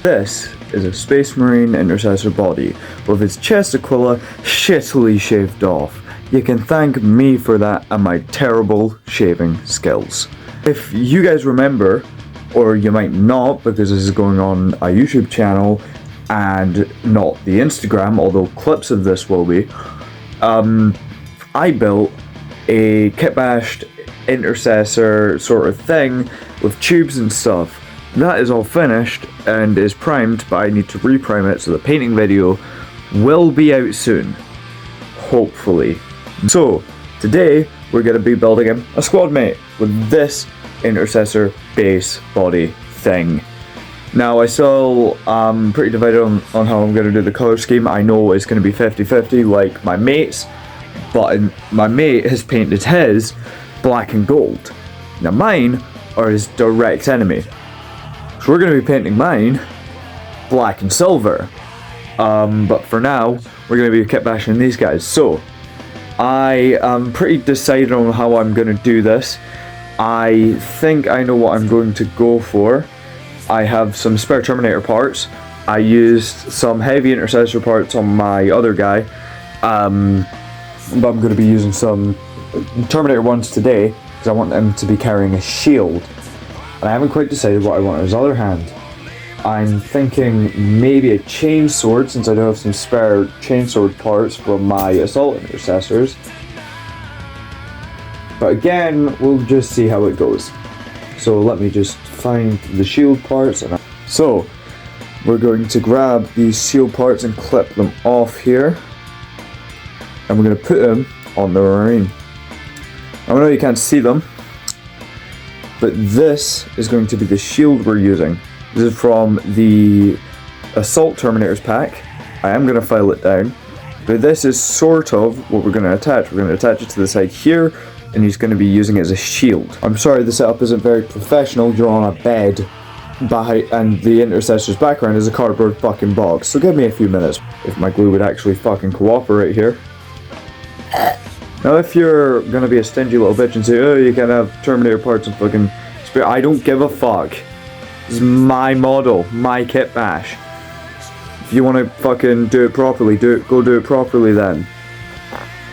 This is a Space Marine Intercessor body, with its chest aquila shittily shaved off. You can thank me for that and my terrible shaving skills. If you guys remember, or you might not because this is going on a YouTube channel and not the Instagram, although clips of this will be, I built a kitbashed intercessor sort of thing with tubes and stuff. That is all finished and is primed, but I need to reprime it, so the painting video will be out soon, hopefully. So today we're going to be building him a squad mate with this intercessor base body thing. Now I still pretty divided on how I'm going to do the colour scheme. I know it's going to be 50-50 like my mate's, but my mate has painted his black and gold. Now mine are his direct enemy. So we're going to be painting mine black and silver. But for now, we're going to be kitbashing these guys. So I am pretty decided on how I'm going to do this. I think I know what I'm going to go for. I have some spare Terminator parts. I used some heavy intercessor parts on my other guy. But I'm going to be using some Terminator ones today because I want them to be carrying a shield. And I haven't quite decided what I want on his other hand. I'm thinking maybe a chainsword, since I do have some spare chainsword parts from my assault intercessors. But again, we'll just see how it goes. So let me just find the shield parts. So we're going to grab these shield parts and clip them off here. And we're going to put them on the Marine. I know you can't see them, but this is going to be the shield we're using. This is from the Assault Terminators pack. I am going to file it down, but this is sort of what we're going to attach. We're going to attach it to the side here, and he's going to be using it as a shield. I'm sorry the setup isn't very professional. You're on a bed, and the intercessor's background is a cardboard fucking box. So give me a few minutes if my glue would actually fucking cooperate here. Now if you're going to be a stingy little bitch and say, oh, you can have Terminator parts and fucking spare, I don't give a fuck. This is my model, my kitbash. If you want to fucking do it properly, go do it properly then.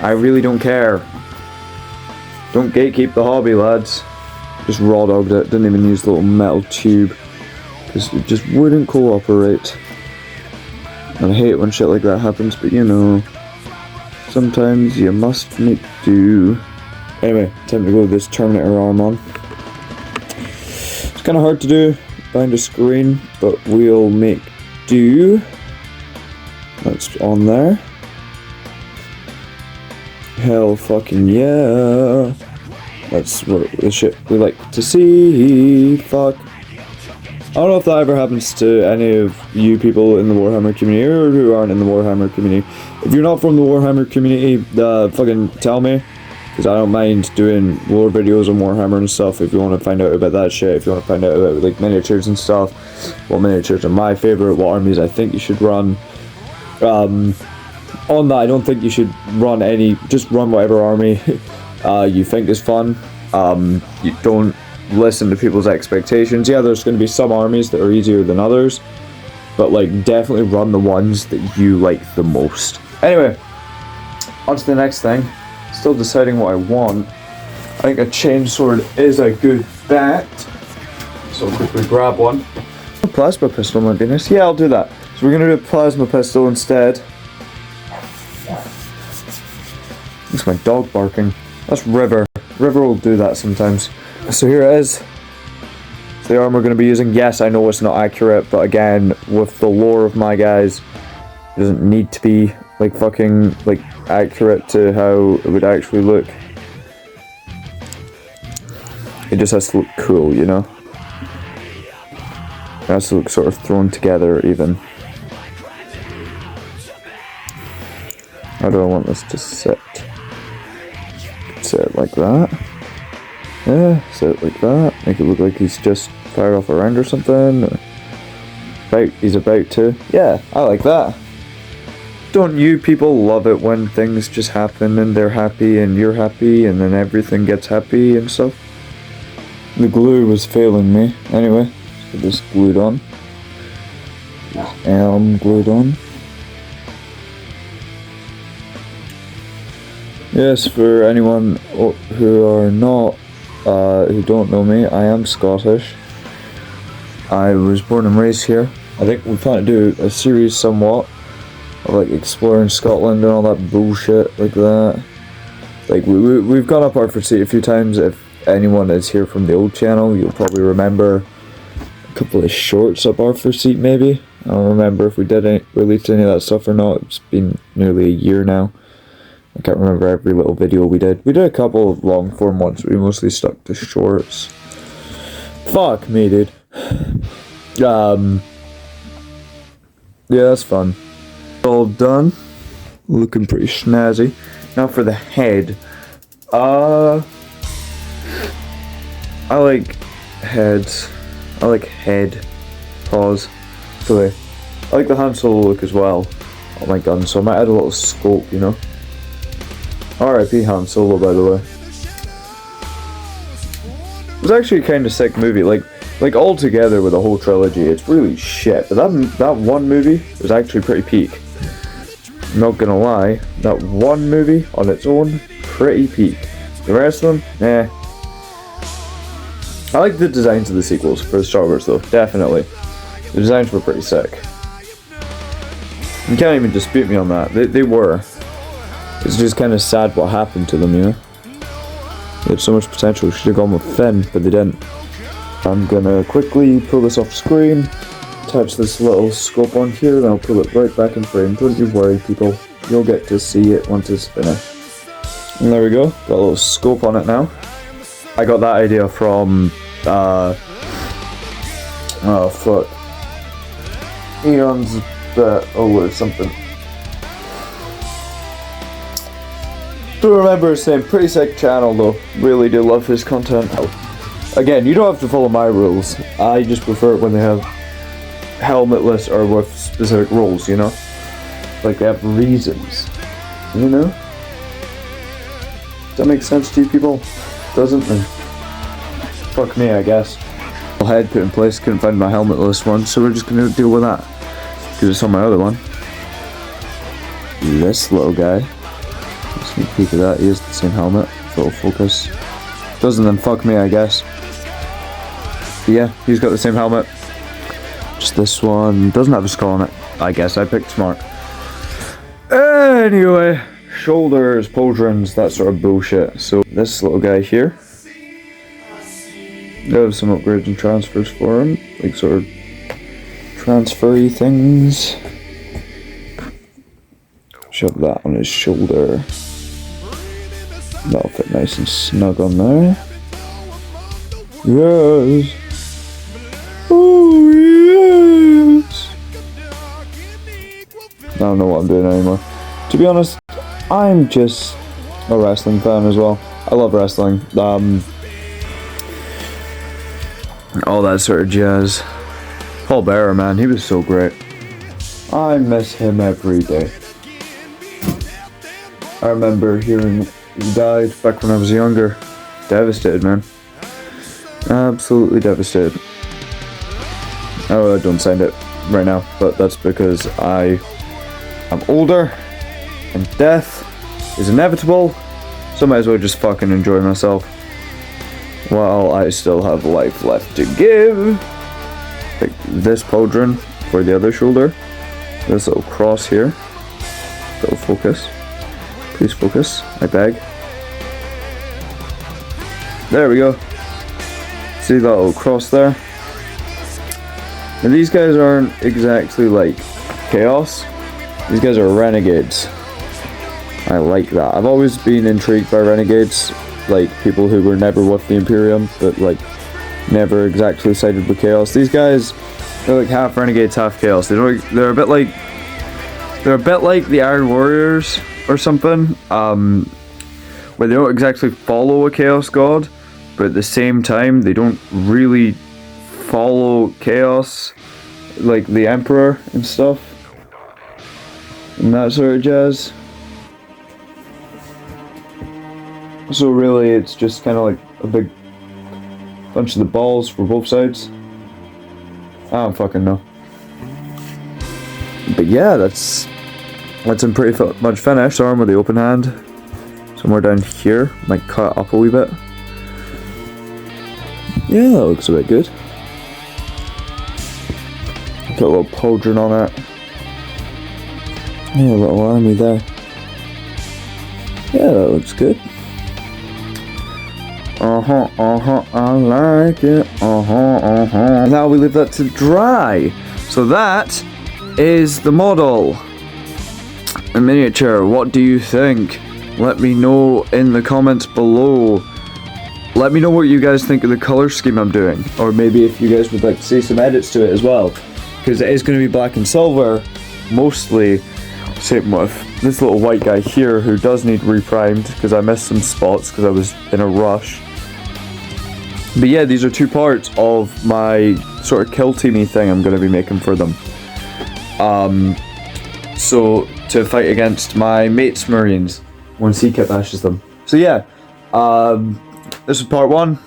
I really don't care. Don't gatekeep the hobby, lads. Just raw dogged it, didn't even use the little metal tube, because it just wouldn't cooperate. And I hate when shit like that happens, but you know, sometimes you must make do. Anyway, time to go with this Terminator arm on. It's kind of hard to do behind a screen, but we'll make do. That's on there. Hell fucking yeah. That's what the shit we like to see. Fuck. I don't know if that ever happens to any of you people in the Warhammer community or who aren't in the Warhammer community. If you're not from the Warhammer community, fucking tell me, because I don't mind doing lore videos on Warhammer and stuff if you want to find out about that shit, if you want to find out about like miniatures and stuff, what miniatures are my favourite, what armies I think you should run. On that, I don't think you should run any, just run whatever army you think is fun. You don't listen to people's expectations. Yeah, there's going to be some armies that are easier than others, but like definitely run the ones that you like the most. Anyway, on to the next thing. Still deciding what I want. I think a chainsword is a good bet, so I'll quickly grab one. A plasma pistol might be nice. Yeah, I'll do that. So we're going to do a plasma pistol instead. That's my dog barking. That's River. River will do that sometimes. So here it is. It's the arm we're going to be using. Yes, I know it's not accurate, but again, with the lore of my guys, it doesn't need to be like fucking like accurate to how it would actually look. It just has to look cool, you know? It has to look sort of thrown together even. How do I want this to sit? Sit it like that. Yeah, sit it like that. Make it look like he's just fired off a round or something. Or he's about to. Yeah, I like that. Don't you people love it when things just happen and they're happy and you're happy and then everything gets happy and stuff? The glue was failing me. Anyway, let's get this glued on. glued on. Yes, for anyone who don't know me, I am Scottish. I was born and raised here. I think we plan to do a series somewhat of like exploring Scotland and all that bullshit like that. Like we've gone up Arthur's Seat a few times. If anyone is here from the old channel, you'll probably remember a couple of shorts up Arthur's Seat maybe. I don't remember if we did release any of that stuff or not. It's been nearly a year now. I can't remember every little video we did. We did a couple of long form ones, but we mostly stuck to shorts. Fuck me, dude. Yeah, that's fun. All done. Looking pretty snazzy. Now for the head. I like heads. I like head. Pause. Play. I like the Han Solo look as well on my gun, so I might add a little scope, you know? R.I.P. Han Solo, by the way. It was actually a kind of sick movie. Like all together with the whole trilogy, it's really shit. But that one movie was actually pretty peak. I'm not gonna lie, that one movie on its own, pretty peak. The rest of them, eh. I like the designs of the sequels for the Star Wars though, definitely. The designs were pretty sick. You can't even dispute me on that. They were. It's just kind of sad what happened to them, you know? They had so much potential. Should have gone with Finn, but they didn't. I'm gonna quickly pull this off screen, attach this little scope on here, and I'll pull it right back in frame. Don't you worry, people. You'll get to see it once it's finished. And there we go. Got a little scope on it now. I got that idea from, oh fuck. Eon's or something. Don't remember his name. Pretty sick channel though. Really do love his content. Again, you don't have to follow my rules. I just prefer it when they have helmetless or with specific rules, you know? Like they have reasons. You know? Does that make sense to you people? Doesn't then? Fuck me, I guess. Head put in place, couldn't find my helmetless one, so we're just gonna deal with that. Because it's on my other one. This little guy. Sneak peek of that, he has the same helmet. Full focus. Doesn't then fuck me, I guess. But yeah, he's got the same helmet. Just this one doesn't have a skull on it. I guess I picked smart. Anyway, shoulders, pauldrons, that sort of bullshit. So this little guy here. I have some upgrades and transfers for him. Like sort of transfer-y things. Shove that on his shoulder. That'll fit nice and snug on there. Yes! Oh yes! I don't know what I'm doing anymore. To be honest, I'm just a wrestling fan as well. I love wrestling. All that sort of jazz. Paul Bearer, man, he was so great. I miss him every day. I remember hearing he died back when I was younger. Devastated, man. Absolutely devastated. Oh, I don't sound it right now, but that's because I am older and death is inevitable, so I might as well just fucking enjoy myself while I still have life left to give. Like this pauldron for the other shoulder. This little cross here. Little focus. Please focus, I beg. There we go. See that little cross there? Now these guys aren't exactly like Chaos. These guys are renegades. I like that. I've always been intrigued by renegades. Like people who were never with the Imperium, but like never exactly sided with Chaos. These guys, they're like half renegades, half Chaos. They're a bit like the Iron Warriors or something, where they don't exactly follow a Chaos God, but at the same time they don't really follow Chaos, like the Emperor and stuff, and that sort of jazz. So really it's just kind of like a big bunch of the balls for both sides. I don't fucking know. But yeah, that's in pretty much finished. Arm with the open hand. Somewhere down here. Might cut up a wee bit. Yeah, that looks a bit good. Put a little pauldron on it. Yeah, a little army there. Yeah, that looks good. I like it. Now we leave that to dry. So that is the model. A miniature. What do you think? Let me know in the comments below. Let me know what you guys think of the color scheme I'm doing. Or maybe if you guys would like to see some edits to it as well. Because it is going to be black and silver, mostly. Same with this little white guy here who does need reprimed because I missed some spots because I was in a rush. But yeah, these are two parts of my sort of kill teamy thing I'm going to be making for them. So to fight against my mates Marines once he kitbashes them. So yeah, this is part one.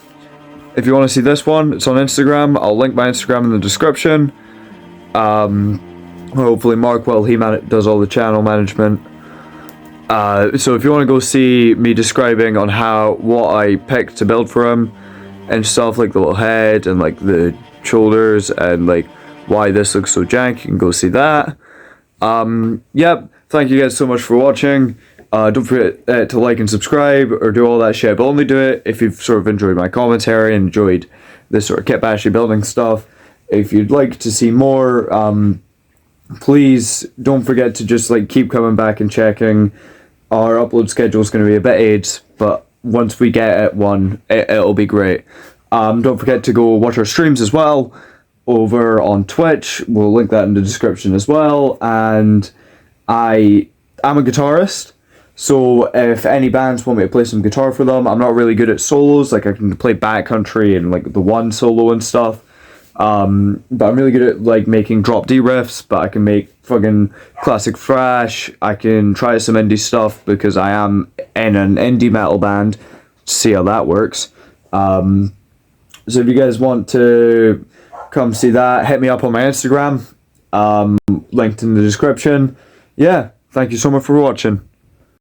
If you want to see this one, it's on Instagram. I'll link my Instagram in the description. Hopefully Mark, well, he does all the channel management. So if you want to go see me describing on what I picked to build for him and stuff, like the little head and like the shoulders and like why this looks so jank, you can go see that. Yep, thank you guys so much for watching. Don't forget to like and subscribe or do all that shit, but only do it if you've sort of enjoyed my commentary and enjoyed this sort of kitbashy building stuff. If you'd like to see more, please don't forget to just like keep coming back and checking. Our upload schedule is going to be a bit AIDS, but once we get it it'll be great. Don't forget to go watch our streams as well over on Twitch. We'll link that in the description as well. And I'm a guitarist, so if any bands want me to play some guitar for them, I'm not really good at solos. Like I can play backcountry and like the one solo and stuff. But I'm really good at like making drop D riffs, but I can make fucking classic thrash. I can try some indie stuff because I am in an indie metal band. See how that works. So if you guys want to come see that, hit me up on my Instagram. Linked in the description. Yeah, thank you so much for watching.